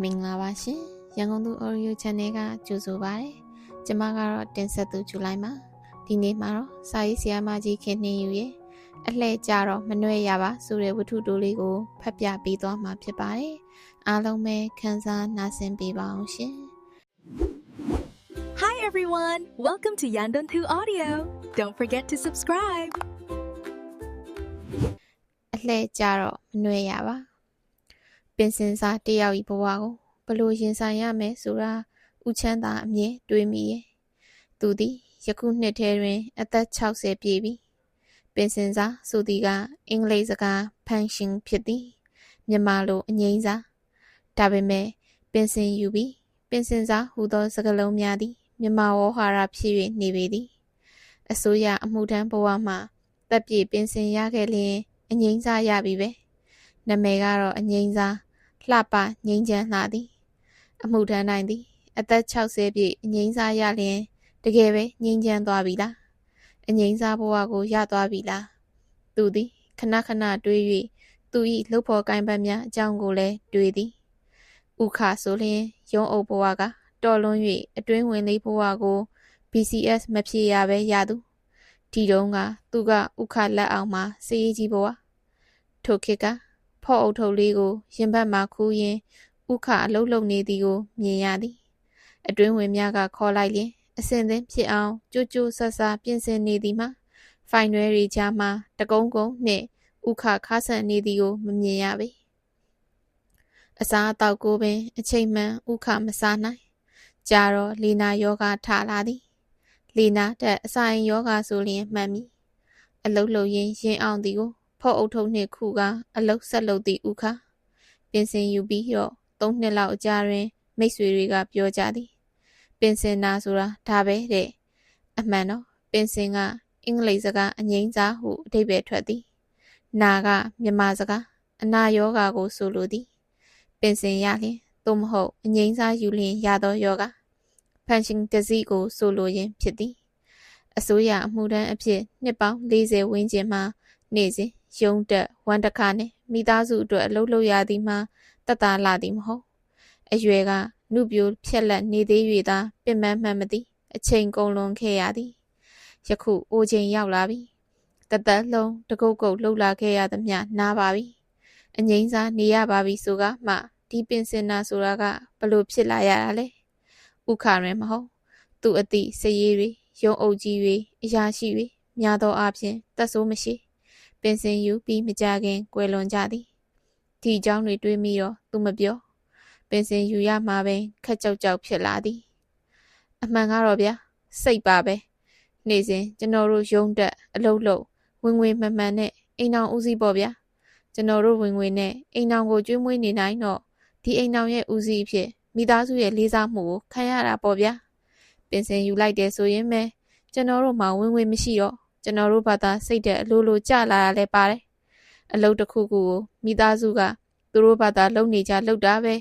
မင်္ဂလာပါရှင်ရန်ကုန်သူ Audio Channel ကကြိုဆိုပါရစေကျမကတော့တင်ဆက်သူဇူလိုင်ပါဒီနေ့မှာတော့စာရေးဆရာမကြီးခင်နှင်းယူရဲ့အလှည့်ကြတော့မနှွဲရပါဆိုတဲ့ဝတ္ထုတိုလေးကိုဖတ်ပြပေးသွားမှာဖြစ်ပါတယ်အားလုံးပဲခံစားနားဆင်ပေးပါအောင်ရှင် Hi everyone, welcome to Yandon 2 Audio. Don't forget to subscribe. အလှည့်ကြတော့မနှွဲရပါပင်စင်စားတယောက်ဤဘဝကိုဘလို့ရင်ဆိုင်ရမယ်ဆိုတာဦးချမ်းသာအမြဲတွေးမိရဲ့သူသည်ယခုနှစ်ထဲတွင်အသက်60ပြည့်ပြီပင်စင်စားဆိုသည်ကအင်္ဂလိပ်စကားဖန်ရှင်ဖြစ်သည်မြန်မာလိုအငိမ့်စားဒါပေမဲ့ပင်စင်ယူပြီးပင်စင်စားဟူသောစကားလုံးများသည်မြန်မာဝေါ်ဟာရဖြစ်၍နေပေသည်အစိုးရအမှုထမ်းဘဝမှာတပ်ပြေပင်စင်ရခဲ့လျင်အငိမ့်စားရပြီပဲနာမည်ကတော့အငိမ့်စားလှပငိမ့်ချမ်းလှသည်အမှုထမ်းနိုင်သည်အသက်60ပြည့်အငိမ့်စားရလျင်တကယ်ပဲငိမ့်ချမ်းသွားပြီလားအငိမ့်စားဘဝကိုရသွားပြီလားသူသည်ခဏခဏတွေး၍သူ၏လှုပ်ဖော်ကိုင်းပတ်များအကြောင်းကိုလည်းတွေးသည်ဥခဆိုလျင်ရုံးအုပ်ဘဝကတော်လွန်၍အတွင်းဝင်လေးဘဝကို BCS မဖြစ်ရပဲရသူဒီတုန်းကသူကဥခလက်အောင်မှာစေးကြီးဘဝထိုခေတ်ကဖော့အုပ်ထုပ်လေးကိုရင်ဘတ်မှခူးရင်ဥခအလုံးလုံးနေသည်ကိုမြင်ရသည်အတွင်းဝင်များကခေါ်လိုက်လျင်အစင်သင်းဖြစ်အောင်ကြိုးကြိုးဆဆပြင်ဆင်နေသည်မှာဖိုင်ရွယ်ရီကြားမှာတကုန်းကုန်းနှင့်ဥခခါဆန်နေသည်ကိုမမြင်ရပေအစားအသောက်ကိုပင်အချိန်မှန်ဥခမစားနိုင်ကြာတော့လီနာယောဂထလာသည်လီနာတဲ့အစာရင်ယောဂဆိုလျင်မှန်မီအလုတ်လုံရင်ရင်အောင်သည်ကိုဖော့အုပ်ထုပ်နှင့်ခုကအလုတ်ဆက်လုပ်သည့်ဥခပင်စင်ယူပြီးတော့3နှစ်လောက်အကြာတွင်မိတ်ဆွေတွေကပြောကြသည်ပင်စင်နာဆိုတာဒါပဲတဲ့အမှန်တော့ပင်စင်ကအင်္ဂလိပ်စကားအငိမ့်စားဟုအဓိပ္ပာယ်ထွက်သည်နာကမြန်မာစကားအနာယောဂကိုဆိုလိုသည်ပင်စင်ရလျင်သို့မဟုတ်အငိမ့်စားယူလျင်ရသောယောဂဖန်ရှင်တစည်းကိုဆိုလိုရင်းဖြစ်သည်အစိုးရအမှုထမ်းအဖြစ်နှစ်ပေါင်း40ဝန်းကျင်မှာနေစဉ်ရုံးတက်ဝန်တခါနှင့်မိသားစုအတွက်အလုပ်လုပ်ရသည်မှာတတ်တာလာသည်မဟုတ်အရွယ်ကနုပြိုဖြက်လက်နေသေး၍သာပင်ပန်းမှန်မသည်အချိန်ကုန်လွန်ခဲ့ရသည်ယခုအိုချိန်ရောက်လာပြီတသက်လုံးတကုတ်ကုတ်လှုပ်လာခဲ့ရသည်မျှနားပါပြီအငိမ့်စားနေရပါပြီဆိုကမှဒီပင်စင်နာဆိုတာကဘလို့ဖြစ်လာရတာလဲဥခရင်မဟုတ်သူအတိစရေးတွေရုံအုပ်ကြီးတွေအရာရှိတွေများသောအားဖြင့်တက်ဆိုးမရှိပင်စင်ယူပြီးမကြခင်ကွယ်လွန်ကြသည်ဒီအကြောင်းတွေတွေးမိတော့သူမပြောပင်စင်ယူရမှာပဲခက်ကြောက်ကြောက်ဖြစ်လာသည်အမှန်ကတော့ဗျာစိတ်ပါပဲနေ့စဉ်ကျွန်တော်တို့ရုံးတက်အလုပ်လုပ်ဝင်ငွေမှန်မှန်နဲ့အိမ်အောင်ဦးစီးပေါ့ဗျာကျွန်တော်တို့ဝင်ငွေနဲ့အိမ်အောင်ကိုကျွေးမွေးနေနိုင်တော့ဒီအိမ်အောင်ရဲ့ဦးစီးဖြစ်မိသားစုရဲ့လေးစားမှုကိုခံရတာပေါ့ဗျာပင်စင်ယူလိုက်တယ်ဆိုရင်ပဲကျွန်တော်တို့မှာဝင်ငွေမရှိတော့ကျွန်တော်တို့ဘာသာစိတ်တဲ့အလိုလိုကြလာတာလည်းပါတယ်အလုပ်တစ်ခုခုကိုမိသားစုကသူတို့ဘာသာလုပ်နေကြလုပ်တာပဲ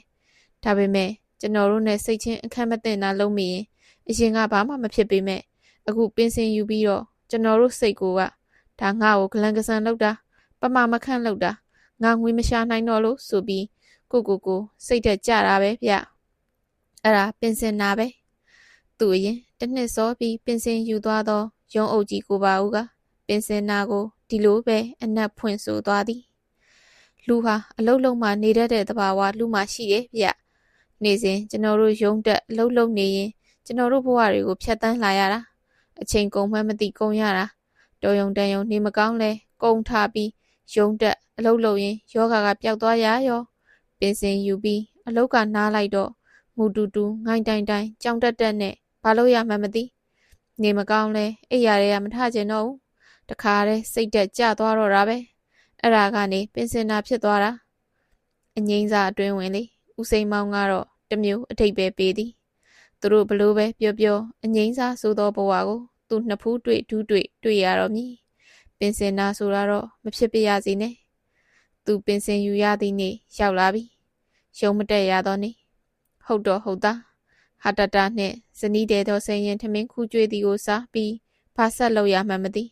ဒါပေမဲ့ကျွန်တော်တို့နဲ့စိတ်ချင်းအခက်မသိတာလုပ်မိရင်အရင်ကဘာမှမဖြစ်ပေမဲ့အခုပင်စင်ယူပြီးတော့ကျွန်တော်တို့စိတ်ကိုကဒါငါ့ကိုဂလန်ကဆန်လုပ်တာပမာမခန့်လုပ်တာငါငွေမရှာနိုင်တော့လို့ဆိုပြီးကိုစိတ်တက်ကြတာပဲဗျအဲ့ဒါပင်စင်နာပဲသူအရင်တစ်နှစ်စောပြီးပင်စင်ယူသွားတော့ရုံးအုပ်ကြီးကိုပါဦးကပင်စင်နာကိုဒီလိုပဲအနက်ဖွင့်ဆိုသွားသည်လူဟာအလုတ်လုံးမှနေတတ်တဲ့သဘာဝလူမှရှိတယ်ဗျနေစဉ်ကျွန်တော်တို့ရုံးတက်အလုတ်လုံးနေရင်ကျွန်တော်တို့ဘဝတွေကိုဖြတ်တန်းလာရတာအချိန်ကုန်မှမသိကုန်ရတာတော်ယုံတန်ယုံနေမကောင်းလဲကုန်ထားပြီးရုံးတက်အလုတ်လုံးရင်ယောဂကပျောက်သွားရရောပင်စင်ယူပြီးအလုတ်ကနားလိုက်တော့ငူတူတူငိုင်းတိုင်တိုင်ကြောင်တက်နဲ့ဘာလို့ရမှမသိနေမကောင်းလဲအိပ်ရတဲ့ကမထကျင်တော့ဘူးတခါတည်းစိတ်တက်ကြသွားတော့တာပဲအဲ့ဒါကနေပင်စင်နာဖြစ်သွားတာအငိမ့်စာအတွင်းဝင်လေဦးစိန်မောင်ကတော့တမျိုးအထိပ်ပဲပေးသည်သူတို့ဘလို့ပဲပြောအငိမ့်စာဆိုသောဘဝကိုသူနှစ်ဖူးတွေ့ရတော့မည်ပင်စင်နာဆိုတာတော့မဖြစ်ပြရစီနဲ့သူပင်စင်ယူရသည်နေ့ရောက်လာပြီရုံမတက်ရတော့နေဟုတ်တော့ဟုတ်သားဟာတတာနှင့်ဇနီးတဲ့တော်ဆင်းရင်ထမင်းခူးကျွေးသည်ကိုစားပြီးဘာဆက်လုပ်ရမှန်းမသိ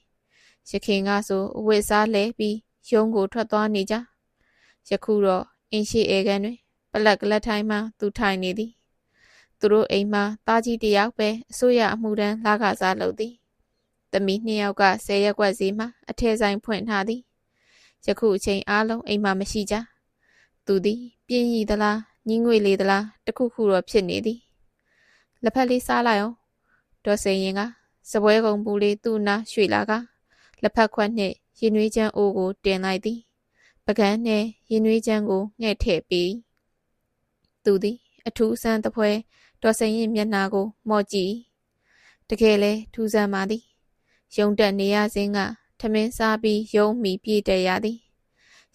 ရခင်ကဆိုအဝတ်စားလဲပြီးရုံးကိုထွက်သွားနေကြယခုတော့အင်းရှိဧကန်တွင်ပ လက်ကလတ်ထိုင်းမှသူထိုင်နေသည်သူတို့အိမ်မှာသားကြီးတစ်ယောက်ပဲအစိုးရအမှုတန်းလာကစားလုပ်သည်သမီးနှစ်ယောက်က10ရက်ကွက်စီမှာအထည်ဆိုင်ဖွင့်ထားသည်ယခုအချိန်အားလုံးအိမ်မှာမရှိကြသူသည်ပြင်းရည်သလားညင်းငွေလေသလားတခုခုတော့ဖြစ်နေသည်လက်ဖက်လေးစားလိုက်အောင်ဒေါ်စိန်ရင်ကစပွဲကုံပူလေးသူ့နာရွှေ့လာကလက်ဖက်ခွက်နှင့်ရင်နွေးချမ်းအိုးကိုတင်လိုက်သည်ပကန်းနှင့်ရင်နွေးချမ်းကိုငှဲ့ထည့်ပြီးသူသည်အထူးဆန်းတပွဲဒေါ်စိန်ရင်မျက်နှာကိုမော့ကြည့်တကယ်လဲထူးဆန်းပါသည်ရုံတက်နေရစဉ်ကထမင်းစားပြီးရုံမိပြေးတက်ရသည်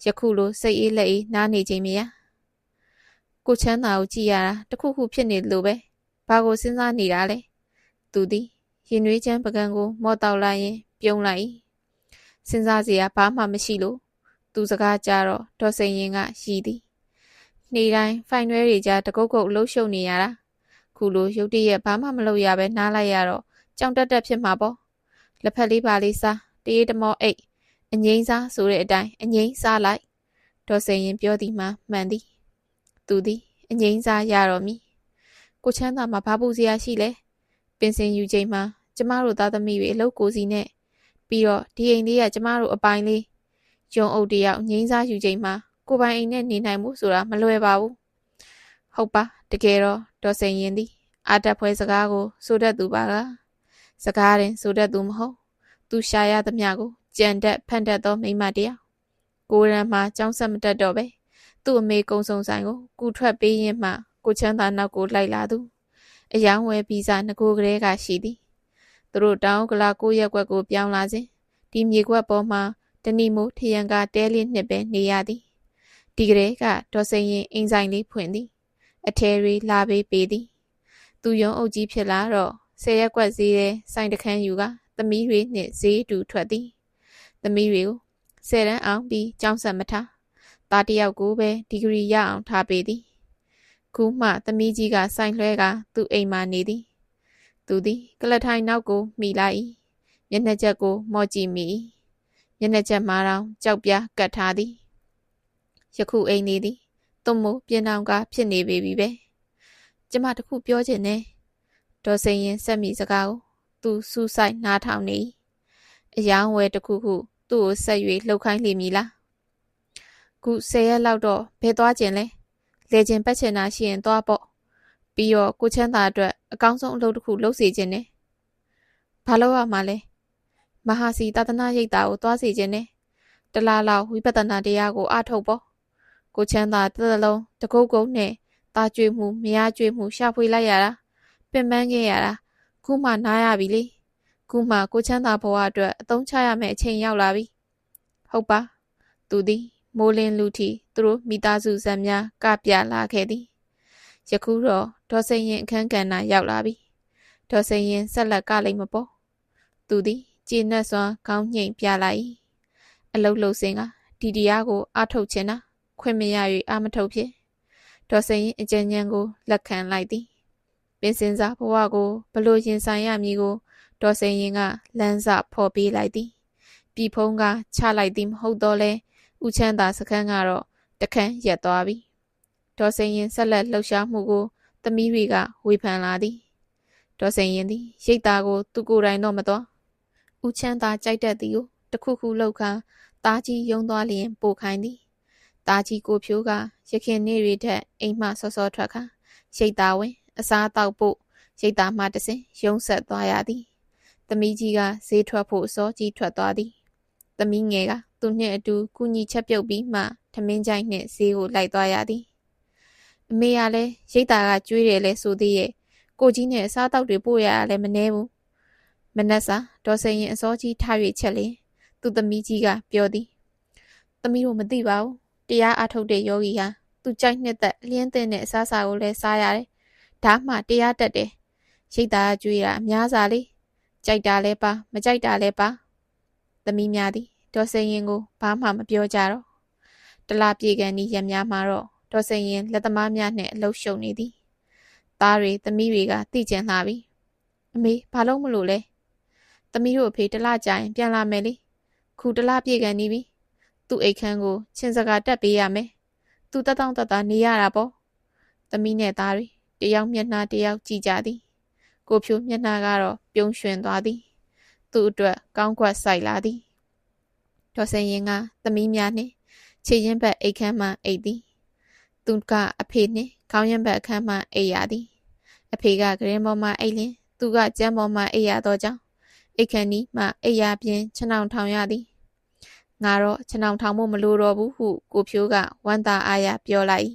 ယခုလိုစိတ်အေးလက်အေးနားနေခြင်းမရကိုချမ်းသာကိုကြည့်ရတာတခုခုဖြစ်နေလို့ပဲဘာကိုစဉ်းစားနေတာလဲသူသည်ရင်နွေးချမ်းပကံကိုမော့တောက်လိုက်ရင်ပြုံးလိုက်စဉ်းစားစရာဘာမှမရှိလို့သူစကားကြတော့ဒေါ်စိန်ရင်ကရည်သည်နေ့တိုင်းဖိုင်ရွဲတွေကြားတကုတ်ကုတ်လှုပ်ရှုပ်နေရတာခုလိုရုတ်တရက်ဘာမှမလုပ်ရပဲနားလိုက်ရတော့ကြောင်တက်တက်ဖြစ်မှာပေါ့လက်ဖက်လေးပါလေးစားတရေတမောအိတ်အငိမ့်စားဆိုတဲ့အတိုင်းအငိမ့်စားလိုက်ဒေါ်စိန်ရင်ပြောသည်မှမှန်သည်သူသည်အငိမ့်စားရတော့မည်ကိုချမ်းသာမှာဘာပူစရာရှိလဲပင်စင်ယူချိန်မှာကျမတို့သားသမီးတွေအလုပ်ကိုစီနဲ့ပြီးတော့ဒီအိမ်လေးကကျမတို့အပိုင်းလေးရုံအုပ်တယောက်ငိမ့်စားယူချိန်မှာကိုပိုင်အိမ်နဲ့နေနိုင်မှုဆိုတာမလွယ်ပါဘူးဟုတ်ပါတကယ်တော့ဒေါ်စိန်ရင်သည်အာတက်ဖွဲစကားကိုဆိုတတ်သူပါကစကားရင်ဆိုတတ်သူမဟုတ်သူရှာရသမျှကိုကြံတက်ဖန်တက်သောမိန်းမတယောက်ကိုရံမှာကြောင်းဆက်မတက်တော့ပဲသူ့အမေကုံစုံဆိုင်ကိုကူထွက်ပေးရင်မှကိုချမ်းသာနောက်ကိုလိုက်လာသူအယောင်ဝဲဗီဇာငကိုကလေးကရှိသည်သူတို့တောင်ကလာ9ရက်ကွက်ကိုပြောင်းလာစဉ်ဒီမြေကွက်ပေါ်မှာတဏီမိုးထရန်ကတဲလေးနှစ်ပဲနေရသည်ဒီကလေးကဒေါ်စိန်ရင်အိမ်ဆိုင်လေးဖွင့်သည်အထဲတွေလာပေးပေသည်သူရုံအုပ်ကြီးဖြစ်လာတော့10ရက်ကွက်ဈေးထဲဆိုင်တခန်းယူကသမီးတွေနှင့်ဈေးတူထွက်သည်သမီးတွေကို10တန်းအောင်ပြီးကျောင်းဆက်မထားသားတယောက်ကိုပဲဒီဂရီရအောင်ထားပေးသည်ခုမှသမီးကြီးကဆိုင်လွှဲကသူ့အိမ်မှာနေသည်သူသည်ကလထိုင်နောက်ကိုမိလိုက်မျက်နှာချက်ကိုမော့ကြည့်မိမျက်နှာချက်မှာတော့ကြောက်ပြားကတ်ထားသည်ယခုအိမ်နေသည်သွမို့ပြင်အောင်ကဖြစ်နေပေပြီပဲကျမတခုပြောချင်တယ်ဒေါ်စိန်ရင်ဆက်မိစကားကိုသူစူးစိုက်နားထောင်နေအယောင်ဝဲတခုခုသူ့ကိုဆက်၍လှုပ်ခိုင်းလိမ့်မည်လားခု10ရက်လောက်တော့ဘယ်သွားကျင်လဲလေကျင်ပတ်ချင်တာရှိရင်သွားပေါ့ပြီးတော့ကိုချမ်းသာအတွက်အကောင်းဆုံးအလုပ်တစ်ခုလုပ်စေခြင်းနဲ့ဘာလို့ရမှာလဲမဟာစီသာသနာရိပ်သာကိုသွားစေခြင်းနဲ့တလားလောက်ဝိပဿနာတရားကိုအားထုတ်ပေါ့ကိုချမ်းသာတစ်သလုံးတကုတ်ကုတ်နဲ့တာကြွေမှုမရကြွေမှုရှာဖွေလိုက်ရတာပင်ပန်းခဲ့ရတာခုမှနားရပြီလေခုမှကိုချမ်းသာဘဝအတွက်အသုံးချရမယ့်အချိန်ရောက်လာပြီဟုတ်ပါသူသည်မိုးလင်းလူထီသူတို့မိသားစုဇက်များကပြလာခဲ့သည်ယခုတော့ဒေါ်စိန်ရင်အခန်းကဏ္ဍရောက်လာပြီဒေါ်စိန်ရင်ဆက်လက်ကလိမ့်မပေါ်သူသည်ကျေနပ်စွာခေါင်းညှိန်ပြလိုက်အလုတ်လှုပ်စင်ကဒီတရားကိုအားထုတ်ခြင်းနာခွင့်မရ၍အာမထုတ်ဖြစ်ဒေါ်စိန်ရင်အကြံဉာဏ်ကိုလက်ခံလိုက်သည်ပင်စင်စားဘဝကိုဘလို့ရင်ဆိုင်ရမည်ကိုဒေါ်စိန်ရင်ကလမ်းစဖော်ပေးလိုက်သည်ပြီဖုံးကချလိုက်သည်မဟုတ်တော့လဲဦးချမ်းသာစခန်းကတော့တခန်းရက်သွားပြီဒေါ်စိန်ရင်ဆက်လက်လှုပ်ရှားမှုကိုသမီးတွေကဝေဖန်လာသည်ဒေါ်စိန်ရင်သည်ရိတ်သားကိုသူကိုယ်တိုင်တော့မသွားဦးချမ်းသာကြိုက်တတ်သည်ကိုတခုခုလောက်ခါသားကြီးယုံသွားလျင်ပို့ခိုင်းသည်သားကြီးကိုဖြိုးကရခင်နေ့တွေထက်အိမ်မှစောစောထွက်ခါရိတ်သားဝင်အစားတောက်ဖို့ရိတ်သားမှတဆင်ရုံဆက်သွားရသည်သမီးကြီးကဈေးထွက်ဖို့စောကြီးထွက်သွားသည်သမီးငယ်ကသူနှင့်အတူကုညီချက်ပြုတ်ပြီးမှထမင်းကြိုက်နှင့်ဈေးကိုလိုက်သွားရသည်အမေကလည်းရိတ်သားကကျွေးတယ်လဲဆိုသေးရဲ့ကိုကြီးနဲ့အစားတောက်တွေပို့ရတာလည်းမနှဲဘူးမနက်စာဒေါ်စိန်ရင်အစောကြီးထား၍ချက်လင်သူသမီးကြီးကပြောသည်သမီးတို့မသိပါဘူးတရားအားထုတ်တဲ့ယောဂီဟာသူကြိုက်နှစ်သက်လျင်းသင့်တဲ့အစားအစာကိုလည်းစားရတယ်ဒါမှတရားတက်တယ်ရိတ်သားကကျွေးတာအများစားလေးကြိုက်တာလဲပါမကြိုက်တာလဲပါသမီးများသည်ဒေါ်စိန်ရင်ကိုဘာမှမပြောကြတော့တလားပြေကန်ဒီရက်များမှာတော့ဒေါ်စိန်ရင်လက်သမားများနဲ့အလှရှုံနေသည်သားတွေသမီးတွေကသိကျင်လာပြီအမေဘာလို့မလို့လဲသမီးတို့အဖေတလားကြာရင်ပြန်လာမယ်လေခုတလားပြေကန်နေပြီသူ့အိတ်ခမ်းကိုချင်းစကားတက်ပေးရမယ်သူတက်တောင့်တက်တာနေရတာပေါ့ သမီးနဲ့သားတွေတယောက်မျက်နှာတယောက်ကြည့်ကြသည်ကိုဖြိုးမျက်နှာကတော့ပြုံးရွှင်သွားသည်သူ့အတွက်ကောင်းကွက်ဆိုင်လာသည်ဒေါ်စင်ရင်ကသမီးများနှင့်ခြေရင်ဘက်အိတ်ခမ်းမှအိတ်သည်သူကအဖေနှင့်ခေါင်းရင်ဘက်အခန်းမှအိတ်ရသည်အဖေကဂရင်ပေါ်မှအိတ်လျင်သူကကျမ်းပေါ်မှအိတ်ရသောကြောင့်အိတ်ခမ်းနီးမှအိတ်ရပြင်ခြေနှောင်ထောင်ရသည်ငါတော့ခြေနှောင်ထောင်ဖို့မလိုတော့ဘူးဟုကိုဖြိုးကဝမ်းသာအားရပြောလိုက်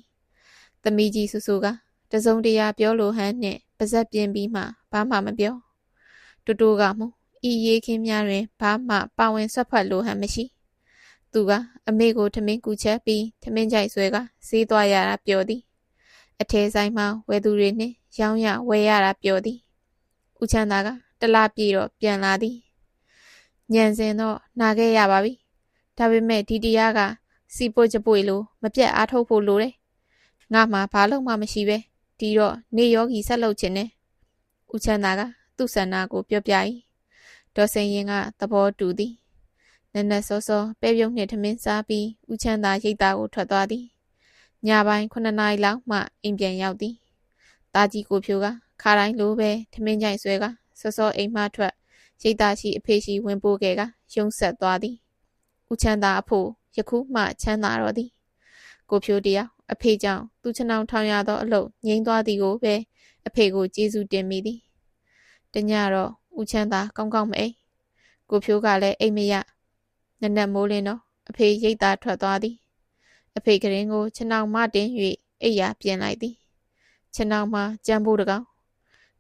သမီးကြီးဆူဆူကတစုံတရာပြောလိုဟန်နှင့်ပါဇက်ပြင်းပြီးမှဘာမှမပြောတူတူကမူဤရေးခင်းများတွင်ဘာမှပါဝင်ဆွတ်ဖက်လိုဟန်မရှိသူကအမေကိုထမင်းကူချက်ပြီးထမင်းကြိုက်ဆွဲကဈေးသွားရတာပြောသည်အထဲဆိုင်မှာဝယ်သူတွေနှင့်ရောင်းရဝယ်ရတာပြောသည်ဦးချမ်းသာကတလားပြေတော့ပြန်လာသည်ညံစင်တော့နာခဲ့ရပါပြီဒါပေမဲ့ဒီတရားကစီပွတ်ကြပွေလိုမပြတ်အားထုတ်ဖို့လိုတယ်ငါမှဘာလို့မှမရှိပဲဒီတော့နေယောဂီဆက်လုပ်ခြင်းနဲ့ဦးချမ်းသာကသူ့ဆန္ဒကိုပြောပြ၏ဒေါ်စင်ရင်ကသဘောတူသည်နက်နက်စောစောပဲပြုံးနှင့်ထမင်းစားပြီးဦးချမ်းသာရိတ်သားကိုထွက်သွားသည်ညပိုင်း9 နာရီလောက်မှအိမ်ပြန်ရောက်သည်တာကြီးကိုဖြိုးကခါတိုင်းလိုပဲထမင်းကြိုက်ဆွဲကစောစောအိမ်မှထွက်ရိတ်သားရှိအဖေရှိဝင်ပို့ခဲ့ကရုံဆက်သွားသည်ဦးချမ်းသာအဖို့ယခုမှချမ်းသာတော့သည်ကိုဖြိုးတယောက်အဖေကြောင့်သူချနှောင်ထောင်ရသောအလုပ်ငြိမ်းသွားသည်ကိုပဲအဖေကိုကျေးဇူးတင်မိသည်တညတော့ဦးချမ်းသာကောင်းကောင်းမအိပ်ကိုဖြိုးကလည်းအိမ်မရနက်နက်မိုးလင်းတော့အဖေရိတ်သားထွက်သွားသည်အဖေကရင်ကိုချနှောင်မတင်၍အိပ်ရာပြင်လိုက်သည်ချနှောင်မှာကြမ်းဖို့တကောင်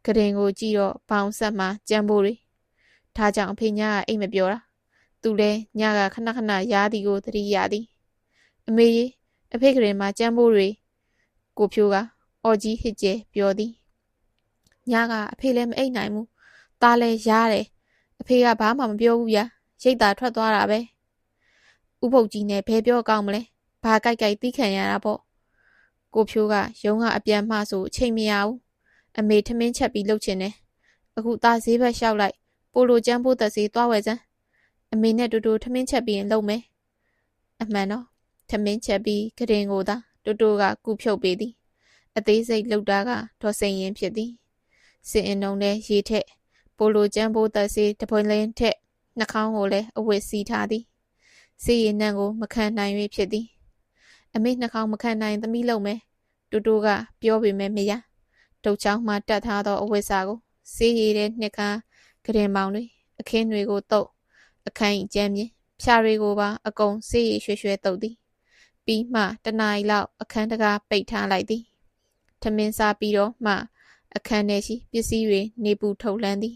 ကရင်ကိုကြည့်တော့ဘောင်ဆက်မှာကြမ်းဖို့တွေဒါကြောင့်အဖေညကအိမ်မပြောတာသူလည်းညကခဏခဏရားသည်ကိုသတိရသည်အမေကြီးအဖေကရင်မှာကြမ်းဖို့တွေကိုဖြိုးကအော်ကြီးဟစ်ကျဲပြောသည်ညကအဖေလည်းမအိပ်နိုင်ဘူးသားလည်းရားတယ်အဖေကဘာမှမပြောဘူးဗျာရိတ်သာထွက်သွားတာပဲဥပုပ်ကြီးနဲ့ဘယ်ပြောကောင်းမလဲဘာကြိုက်ကြိုက်တီးခံရတာပေါ့ကိုဖြိုးကရုံးကအပြန်မှဆိုအချိန်မရဘူးအမေထမင်းချက်ပြီးလှုပ်ချင်တယ်အခုသားဈေးဘက်လျှောက်လိုက်ပိုလိုကျန်းဖို့သက်ဈေးသွားဝယ်စမ်းအမေနဲ့တူတူထမင်းချက်ပြီးရင်လှုပ်မယ်အမှန်တော့ထမင်းချက်ပြီးကရင်ကိုသာတူတူကကူဖြုတ်ပေးသည်အသေးစိတ်လှုပ်တာကဒေါ်စိန်ရင်ဖြစ်သည်စင်အင်ုံနဲ့ရေထက်ပိုလိုကျန်းဖို့သက်ဈေးတပွင့်လင်းထက်နှာခေါင်းကိုလည်းအဝတ်စီးထားသည်စေးရည်နှံ့ကိုမခံနိုင်၍ဖြစ်သည်အမေနှာခေါင်းမခံနိုင်သမီးလုံးမယ်တူတူကပြောပေမဲ့မရတုတ်ချောင်းမှတက်ထားသောအဝတ်စာကိုစေးရည်တဲ့နှစ်ခါကရင်မောင်တွေအခင်းတွေကိုတုပ်အခန်းကျမ်းမြင်ဖြာတွေကိုပါအကုန်စေးရည်ရွှဲရွှဲတုပ်သည်ပြီးမှတနာရီလောက်အခန်းတကားပိတ်ထားလိုက်သည်ထမင်းစားပြီးတော့မှအခန်းထဲရှိပစ္စည်းတွေနေပူထုတ်လန်းသည်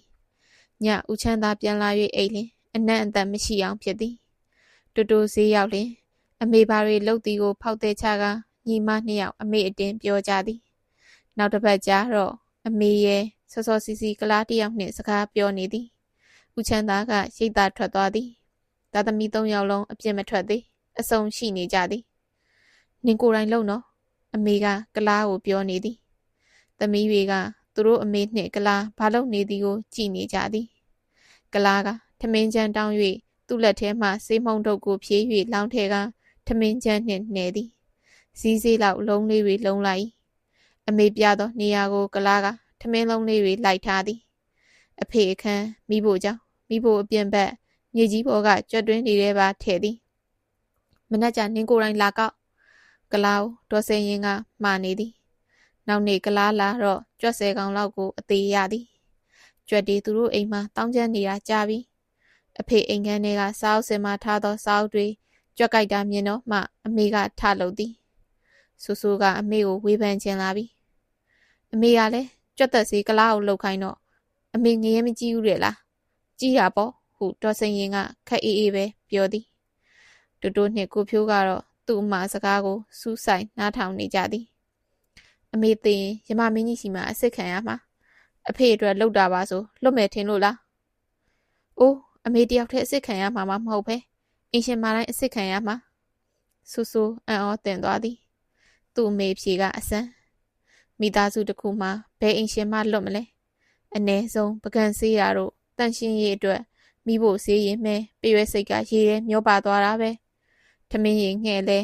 ညဦးချမ်းသာပြန်လာ၍အိတ်လင်အနံ့အသက်မရှိအောင်ဖြစ်သည်တူတူဈေးရောက်လင်အမေဘာတွေလှုပ်သည်ကိုဖောက်တဲ့ချကညီမနှစ်ယောက်အမေအတင်းပြောကြသည်နောက်တစ်ပတ်ကြာတော့အမေရဲ့စောစောစီစီကလားတယောက်နှင့်စကားပြောနေသည်ဦးချမ်းသာကရိတ်သားထွက်သွားသည်သားသမီး3 ယောက်လုံးအပြစ်မထွက်သေးအဆုံရှိနေကြသည်နင်ကိုယ်တိုင်လုံနော်အမေကကလားကိုပြောနေသည်သမီးတွေကသူတို့အမေနှင့်ကလားဘာလုပ်နေသည်ကိုကြည့်နေကြသည်ကလားကထမင်းချမ်းတောင်း၍သူ့လက်ထဲမှစေးမှုန်တုပ်ကိုဖြေး၍လောင်းထဲကထမင်းချမ်းနှင့်နှဲသည်စည်းစေးလောက်လုံးလေးတွေလုံးလိုက်အမေပြသောနေရာကိုကလားကထမင်းလုံးလေးတွေလိုက်ထားသည်အဖေအခန်းမိဖို့ကြောင့်မိဖို့အပြင်ဘက်မြေကြီးပေါ်ကကြွက်တွင်းနေတဲ့ပါထဲသည်မနက်ကျနင်းကိုယ်တိုင်လာကောက်ကလားဒေါ်စင်ရင်ကမှာနေသည်နောက်နေ့ကလားလာတော့ကြွက်10 ကောင်လောက်ကိုအသေးရသည်ကြွက်တွေသူတို့အိမ်မှာတောင်းကျမ်းနေတာကြားပြီးအဖေအိမ်ခန်းထဲကစားအုပ်စင်မှာထားသောစားအုပ်တွေကြွက်ကြိုက်တာမြင်တော့မှအမေကထလုပ်သည်ဆူဆူကအမေကိုဝေဖန်ချင်လာပြီအမေကလည်းကြွက်သက်စီကလားကိုလှုပ်ခိုင်းတော့အမေငရဲမကြည့်ဘူးလေလားကြည့်ရပေါ့ဟုဒေါ်စင်ရင်ကခက်အေးအေးပဲပြောသည်တူတူနှင့်ကိုဖြိုးကတော့သူ့အမစကားကိုစူးဆိုင်နားထောင်နေကြသည်အမေသိရင်ရမမင်းကြီးစီမှာအစ်စ်ခံရမှာအဖေအတွက်လှုပ်တာပါဆိုလွတ်မယ်ထင်လို့လားအိုးအမေတယောက်တည်းအစ်စ်ခံရမှာမဟုတ်ပဲအင်ရှင်မတိုင်းအစ်စ်ခံရမှာဆူဆူအံ့ဩတင်သွားသည်သူ့အမေဖြေကအစမ်းမိသားစုတစ်ခုမှာဘယ်အင်ရှင်မလွတ်မလဲအ ਨੇ ဆုံးပကံစေးရတို့တန့်ရှင်းရေးအတွက်မိဖို့စေးရင်မဲပြရွဲစိတ်ကရေထဲမျောပါသွားတာပဲထမင်းရင်ငှဲ့လဲ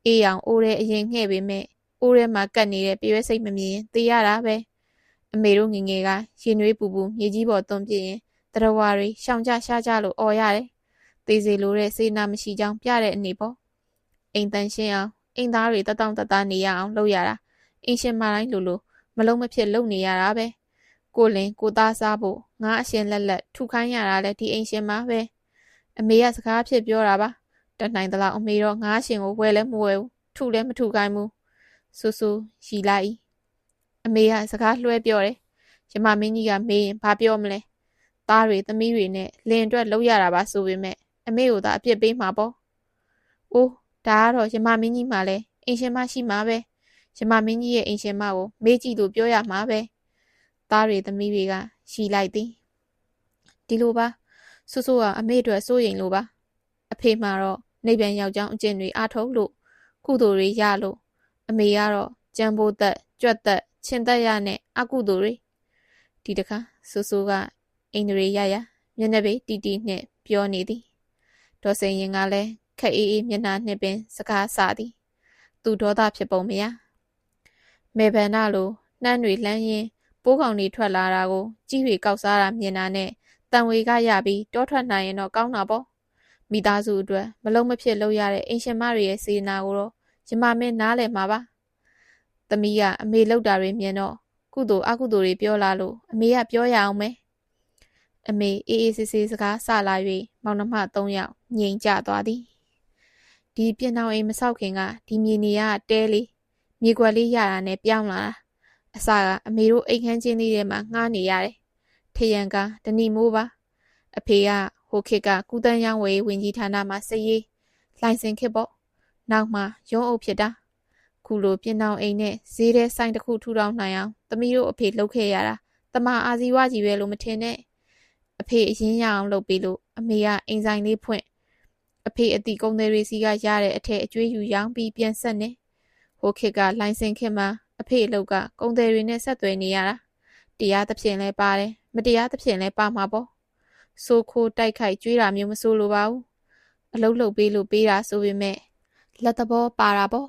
အေးအောင်အိုးတဲ့အရင်ငှဲ့ပေမဲ့ အိုးထဲမှာကတ်နေတဲ့ပြည့်စိတ်မမြင်သေရတာပဲအမေတို့ငငယ်ကရင်နွေးပူပူမြေကြီးပေါ်သွန်းပြင်းတရဝါတွေရှောင်ကြရှားကြလို့អော်ရတယ်သေစီလိုတဲ့စေနာမရှိကြောင်းပြတဲ့အနေပေါ့အိမ်တန်ရှင်းအောင်အိမ်သားတွေတတောင့်တသားနေရအောင်လုပ်ရတာအင်းရှင်မတိုင်းလိုမလုံးမဖြစ်လုပ်နေရတာပဲကိုလင်ကိုသားစားဖို့ငါအရှင်လက်ထုခိုင်းရတာလဲဒီအိမ်ရှင်မပဲအမေကစကားဖြစ်ပြောတာပါတနိုင်တလောက်အမေတော့ငါရှင်ကိုဝဲလဲမဝဲဘူးထုလဲမထုခိုင်းဘူးဆူဆူရီလိုက်အမေကစကားလွှဲပြောတယ်ရမမင်းကြီးကမေးရင်ဘာပြောမလဲသားတွေသမီးတွေနဲ့လင်အတွက်လုပ်ရတာပါဆိုပေမဲ့အမေကိုသာအပြစ်ပေးမှာပေါ့အိုးဒါကတော့ရမမင်းကြီးမှလည်းအိမ်ရှင်မရှိမှာပဲရမမင်းကြီးရဲ့အိမ်ရှင်မကိုမေးကြည့်လို့ပြောရမှာပဲသားတွေသမီးတွေကရှီလိုက်သည်ဒီလိုပါဆူဆူကအမေအတွက်စိုးရိမ်လို့ပါအဖေမှာတော့နေပြန်ယောက်ျောင်းအကျင့်တွေအားထုတ်လို့ကုသိုလ်တွေရလို့အမေကတော့ကြံဖို့သက်ကြွက်သက်ချင်းသက်ရနဲ့အကုသိုလ်တွေဒီတခါဆူဆူကအိန္ဒြေရရမျက်နှာပေတီတီနဲ့ပြောနေသည်ဒေါ်စိန်ရင်ကလည်းခက်အေးအေးမျက်နှာနှစ်ပင်စကားဆသည်သူဒေါသဖြစ်ပုံမရမေဗန္ဒလိုနှမ်းတွေလှမ်းရင်းပိုးကောင်တွေထွက်လာတာကိုကြီးတွေကောက်စားတာမြင်တာနဲ့တန်ဝေကရပြီးတောထွက်နိုင်ရင်တော့ကောင်းတာပေါ့မိသားစုအတွက်မလုံးမဖြစ်လုပ်ရတဲ့အိမ်ရှင်မတွေရဲ့စေနာကိုတော့ရမမင်းနားလည်မှာပါသမီးကအမေလောက်တာတွေမြင်တော့ကုသိုလ်အကုသိုလ်တွေပြောလာလို့အမေကပြောရအောင်မယ်အမေအေးအေးဆေးဆေးစကားဆလာ၍မောင်နှမ3ယောက်ငြိမ်ကြသွားသည်ဒီပြင်အောင်အိမ်မဆောက်ခင်ကဒီမြေနေရတဲလေးမြေကွက်လေးရတာနဲ့ပြောင်းလာတာအစကအမေတို့အိမ်ခန်းချင်းလေးထဲမှာငှားနေရတယ်ထရန်ကတဏီမိုးပါအဖေကဟိုခေတ်ကကုတန်းရောင်းဝယ်ဝင်ကြီးဌာနမှာစရေးလိုင်စင်ခေတ်ပေါ့နောက်မှရုံးအုပ်ဖြစ်တာခုလိုပြင်အောင်အိမ်နဲ့ဈေးထဲဆိုင်တစ်ခုထူထောင်နိုင်အောင်သမီးတို့အဖေလှုပ်ခဲ့ရတာတမအာဇီဝကြီးပဲလို့မထင်နဲ့အဖေအရင်ရအောင်လုပ်ပြီးလို့အမေကအိမ်ဆိုင်လေးဖွင့်အဖေအတီကုန်းတွေစီကရတဲ့အထက်အကျွေးယူရောင်းပြီးပြန်ဆက်နေဟိုခေတ်ကလိုင်စင်ခေတ်မှာအဖေအလုပ်ကကုန်းတွေနဲ့ဆက်သွယ်နေရတာတရားသဖြင့်လဲပါတယ်မတရားသဖြင့်လဲပါမှာပေါ့ဆိုခိုးတိုက်ခိုက်ကြွေးတာမျိုးမဆိုးလိုပါဘူးအလုပ်လုပ်ပေးလို့ပေးတာဆိုပေမဲ့လက်သဘောပါတာပေါ့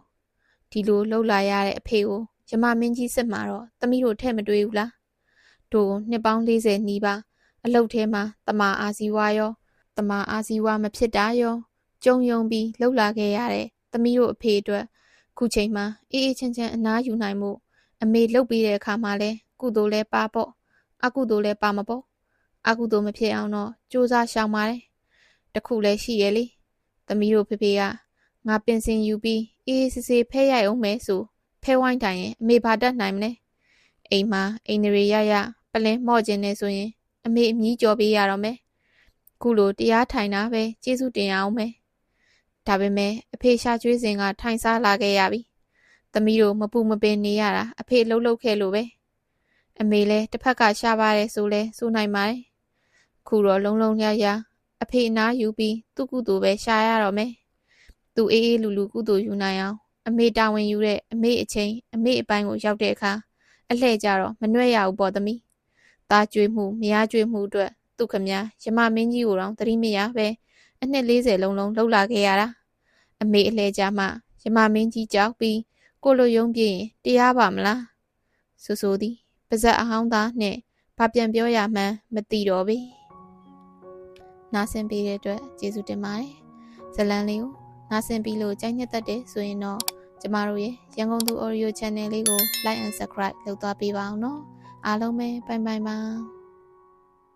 ဒီလိုလှုပ်လာရတဲ့အဖေကိုရမမင်းကြီးစစ်မှာတော့သမီးတို့ထဲ့မတွေးဘူးလားတို့နှစ်ပေါင်း40နီးပါအလုပ်ထဲမှာတမာအာဇီဝါရောတမာအာဇီဝါမဖြစ်တာရောကြုံယုံပြီးလှုပ်လာခဲ့ရတဲ့သမီးတို့အဖေအတွက်ခုချိန်မှာအေးအေးချမ်းချမ်းအနားယူနိုင်မှုအမေလှုပ်ပြီးတဲ့အခါမှာလဲကုသိုလ်လဲပါပေါ့အကုသိုလ်လဲပါမပေါ့အကုသိုလ်မဖြစ်အောင်တော့စူးစမ်းရှောင်ပါတယ်တခုလဲရှိရဲ့လေသမီးတို့ဖေဖေကငါပင်စင်ယူပြီးအေးစစ်စစ်ဖဲရိုက်အောင်မယ်ဆိုဖဲဝိုင်းတိုင်ရင်အမေဘာတတ်နိုင်မလဲအိမ်မှာအိမ်တွေရပလင်းမော့ခြင်းနဲ့ဆိုရင်အမေအမြည်ကြော်ပေးရတော့မယ်ခုလိုတရားထိုင်တာပဲကျေးဇူးတင်အောင်မယ်ဒါပေမဲ့အဖေရှာကျွေးစဉ်ကထိုင်စားလာခဲ့ရပြီသမီးတို့မပူမပင်နေရတာအဖေလှုပ်လှုပ်ခဲ့လို့ပဲအမေလည်းတစ်ဖက်ကရှာပါတယ်ဆိုလဲဆိုနိုင်ပါတယ်ခုတော့လုံးလုံးရအဖေအနားယူပြီးသူ့ကုသိုလ်ပဲရှာရတော့မယ်သူအေးအေးလူလူကုသိုလ်ယူနိုင်အောင်အမေတာဝန်ယူတဲ့အမေအချိန်အမေအပိုင်းကိုရောက်တဲ့အခါအလှဲ့ကြတော့မနှွဲ့ရဘူးပေါ့သမီးသားကြွေးမှုမယားကြွေးမှုအတွက်သူခမရမမင်းကြီးကိုတော့သတိမရပဲအနှစ်40လုံးလုံးလှုပ်လာခဲ့ရတာအမေအလှဲ့ကြမှရမမင်းကြီးကြောက်ပြီးကိုလိုယုံပြင်းတရားပါမလားဆိုဆိုသည်ပါဇက်အဟောင်းသားနဲ့ဘာပြန်ပြောရမှန်းမသိတော့ပြီနားဆင်ပေးတဲ့အတွက်ကျေးဇူးတင်ပါတယ်ဇလန်လေးကိုနားဆင်ပြီးလို့ကြိုက်နှစ်သက်တယ်ဆိုရင်တော့ကျမတို့ရဲ့ရန်ကုန်သူ Audio Channel လေးကို Like and Subscribe လုပ်သွားပေးပါအောင်နော်အားလုံးပဲဘိုင်ဘိုင်ပါ